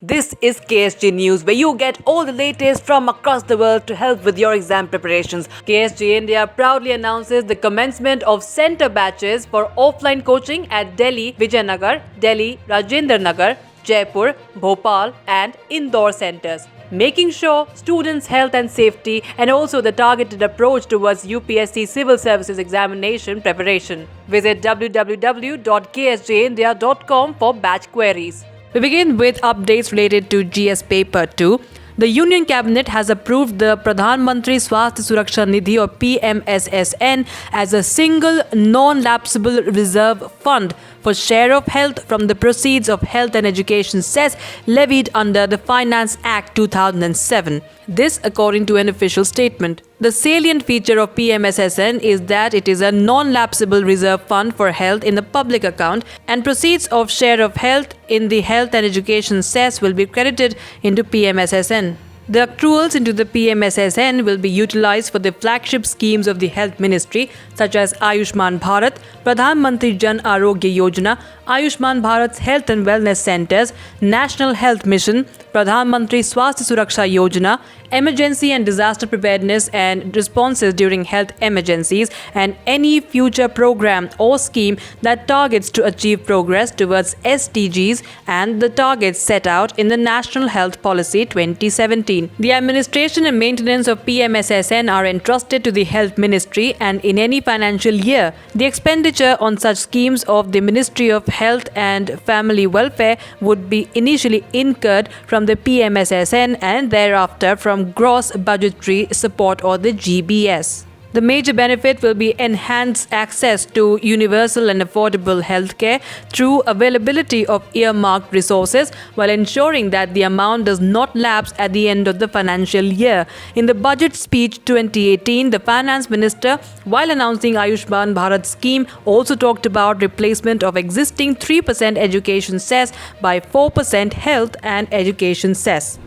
This is KSG News, where you get all the latest from across the world to help with your exam preparations. KSG India proudly announces the commencement of center batches for offline coaching at Delhi, Vijayanagar, Delhi, Rajendra Nagar, Jaipur, Bhopal, and Indore centers, making sure students' health and safety and also the targeted approach towards UPSC Civil Services examination preparation. Visit www.ksgindia.com for batch queries. We begin with updates related to GS Paper 2. The Union Cabinet has approved the Pradhan Mantri Swasthya Suraksha Nidhi or PMSSN as a single non-lapsable reserve fund for share of health from the proceeds of health and education cess levied under the Finance Act 2007. This according to an official statement. The salient feature of PMSSN is that it is a non-lapsable reserve fund for health in the public account, and proceeds of share of health in the health and education cess will be credited into PMSSN. The accruals into the PMSSN will be utilized for the flagship schemes of the Health Ministry such as Ayushman Bharat, Pradhan Mantri Jan Arogya Yojana, Ayushman Bharat's Health and Wellness Centers, National Health Mission, Pradhan Mantri Swasthya Suraksha Yojana, Emergency and Disaster Preparedness and Responses during Health Emergencies, and any future program or scheme that targets to achieve progress towards SDGs and the targets set out in the National Health Policy 2017. The administration and maintenance of PMSSN are entrusted to the Health Ministry, and in any financial year, the expenditure on such schemes of the Ministry of Health and Family Welfare would be initially incurred from the PMSSN and thereafter from gross budgetary support or the GBS. The major benefit will be enhanced access to universal and affordable healthcare through availability of earmarked resources while ensuring that the amount does not lapse at the end of the financial year. In the Budget Speech 2018, the Finance Minister, while announcing Ayushman Bharat scheme, also talked about replacement of existing 3% education cess by 4% health and education cess.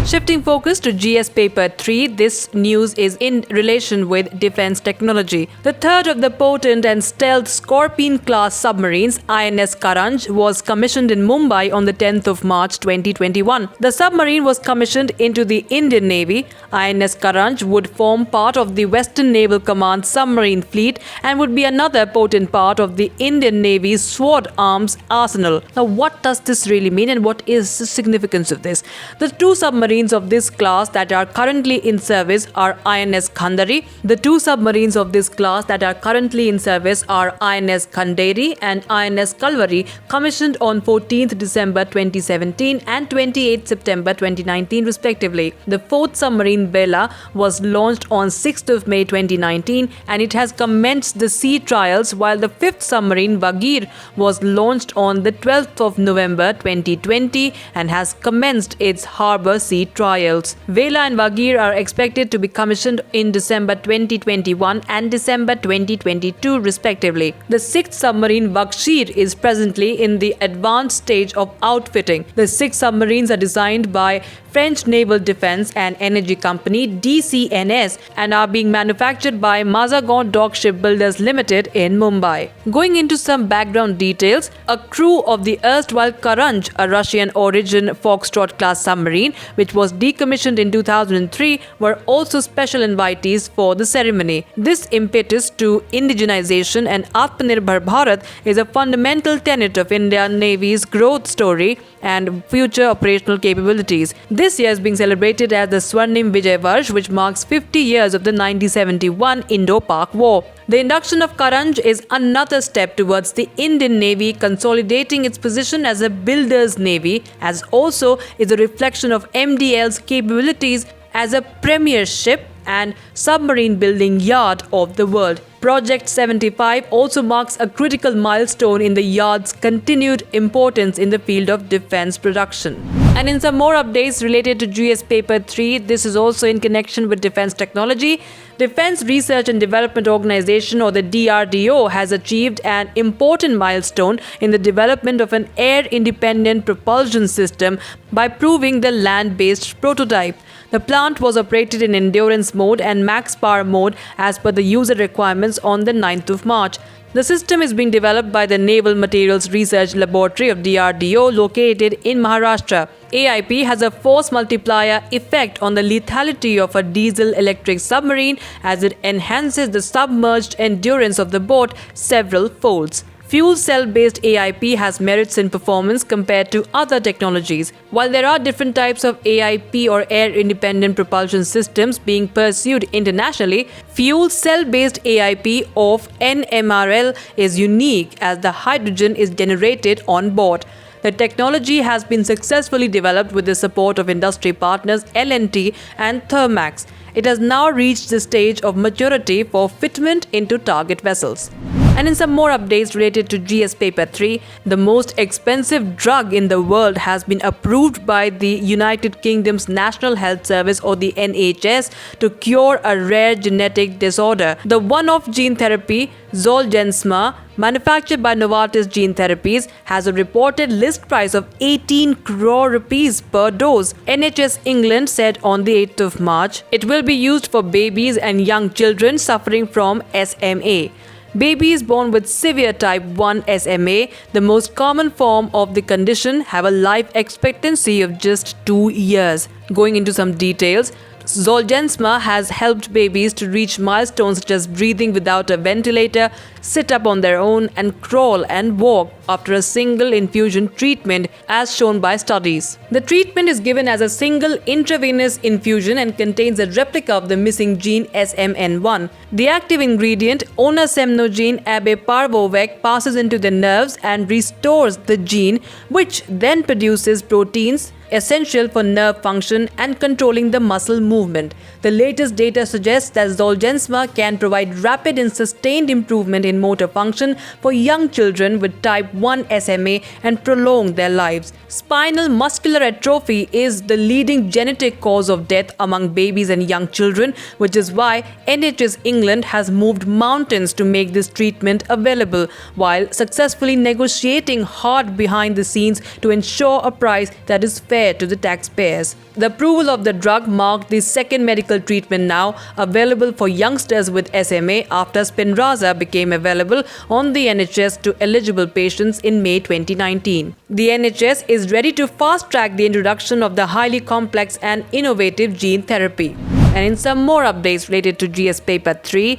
Shifting focus to GS Paper 3, this news is in relation with defense technology. The third of the potent and stealth Scorpene-class submarines, INS Karanj, was commissioned in Mumbai on the 10th of March 2021. The submarine was commissioned into the Indian Navy. INS Karanj would form part of the Western Naval Command submarine fleet and would be another potent part of the Indian Navy's sword arms arsenal. Now, what does this really mean and what is the significance of this? The two submarines of this class that are currently in service are INS Khandari. The two submarines of this class that are currently in service are INS Khanderi and INS Kalvari, commissioned on 14th December 2017 and 28th September 2019 respectively. The fourth submarine Bela was launched on 6th of May 2019 and it has commenced the sea trials, while the fifth submarine Vagir was launched on the 12th of November 2020 and has commenced its harbour sea trials. Vela and Vagir are expected to be commissioned in December 2021 and December 2022 respectively. The sixth submarine Vakshir is presently in the advanced stage of outfitting. The six submarines are designed by French Naval Defense and Energy Company DCNS and are being manufactured by Mazagon Dock Shipbuilders Limited in Mumbai. Going into some background details, a crew of the erstwhile Karanj, a Russian-origin Foxtrot-class submarine, which was decommissioned in 2003, were also special invitees for the ceremony. This impetus to indigenization and Atmanirbhar Bharat is a fundamental tenet of Indian Navy's growth story and future operational capabilities. This year is being celebrated as the Swarnim Vijay Varsh, which marks 50 years of the 1971 Indo-Pak War. The induction of Karanj is another step towards the Indian Navy consolidating its position as a builder's navy, as also is a reflection of MDL's capabilities as a premier ship and submarine building yard of the world. Project 75 also marks a critical milestone in the yard's continued importance in the field of defense production. And in some more updates related to GS Paper 3, this is also in connection with defense technology. Defense Research and Development Organization, or the DRDO, has achieved an important milestone in the development of an air-independent propulsion system by proving the land-based prototype. The plant was operated in endurance mode and max power mode as per the user requirements on the 9th of March. The system is being developed by the Naval Materials Research Laboratory of DRDO located in Maharashtra. AIP has a force multiplier effect on the lethality of a diesel-electric submarine as it enhances the submerged endurance of the boat several folds. Fuel cell-based AIP has merits in performance compared to other technologies. While there are different types of AIP or air-independent propulsion systems being pursued internationally, fuel cell-based AIP of NMRL is unique as the hydrogen is generated on board. The technology has been successfully developed with the support of industry partners L&T and Thermax. It has now reached the stage of maturity for fitment into target vessels. And in some more updates related to GS Paper 3, the most expensive drug in the world has been approved by the United Kingdom's National Health Service or the NHS to cure a rare genetic disorder. The one-off gene therapy Zolgensma, manufactured by Novartis Gene Therapies, has a reported list price of 18 crore rupees per dose. NHS England said on the 8th of March, it will be used for babies and young children suffering from SMA. Babies born with severe type 1 SMA, the most common form of the condition, have a life expectancy of just 2 years. Going into some details, Zolgensma has helped babies to reach milestones such as breathing without a ventilator, sit up on their own, and crawl and walk after a single infusion treatment, as shown by studies. The treatment is given as a single intravenous infusion and contains a replica of the missing gene SMN1. The active ingredient, onasemnogene abeparvovec, passes into the nerves and restores the gene, which then produces proteins essential for nerve function and controlling the muscle movement. The latest data suggests that Zolgensma can provide rapid and sustained improvement in motor function for young children with type 1 SMA and prolong their lives. Spinal muscular atrophy is the leading genetic cause of death among babies and young children, which is why NHS England has moved mountains to make this treatment available, while successfully negotiating hard behind the scenes to ensure a price that is fair to the taxpayers. The approval of the drug marked the second medical treatment now available for youngsters with SMA after Spinraza became available on the NHS to eligible patients in May 2019. The NHS is ready to fast-track the introduction of the highly complex and innovative gene therapy. And in some more updates related to GS Paper 3,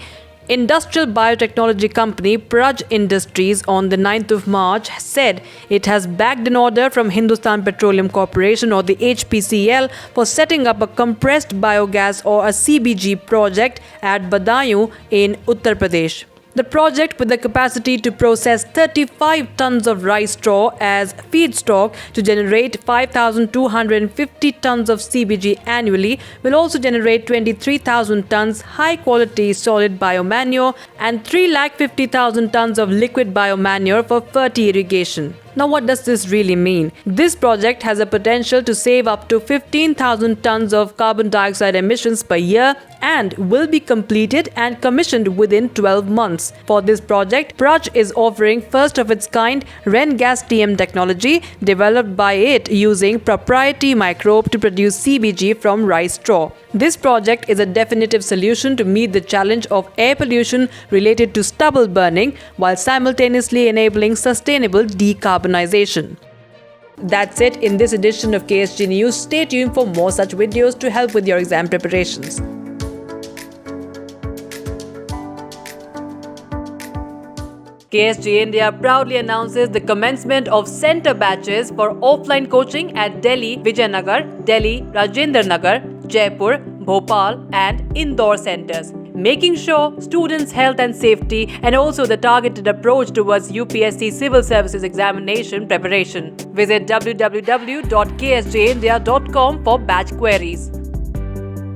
industrial biotechnology company Praj Industries on the 9th of March said it has bagged an order from Hindustan Petroleum Corporation or the HPCL for setting up a compressed biogas or a CBG project at Badaयूं in Uttar Pradesh. The project, with the capacity to process 35 tons of rice straw as feedstock to generate 5,250 tons of CBG annually, will also generate 23,000 tons high-quality solid biomanure and 350,000 tons of liquid biomanure for fertility irrigation. Now, what does this really mean? This project has a potential to save up to 15,000 tons of carbon dioxide emissions per year and will be completed and commissioned within 12 months. For this project, Praj is offering first of its kind Ren Gas TM technology developed by it using proprietary microbe to produce CBG from rice straw. This project is a definitive solution to meet the challenge of air pollution related to stubble burning while simultaneously enabling sustainable decarbonization. That's it in this edition of KSG News. Stay tuned for more such videos to help with your exam preparations. KSG India proudly announces the commencement of center batches for offline coaching at Delhi, Vijayanagar, Delhi, Rajendra Nagar, Jaipur, Bhopal and Indore centers, making sure students' health and safety and also the targeted approach towards UPSC Civil Services examination preparation. Visit www.ksgindia.com for batch queries.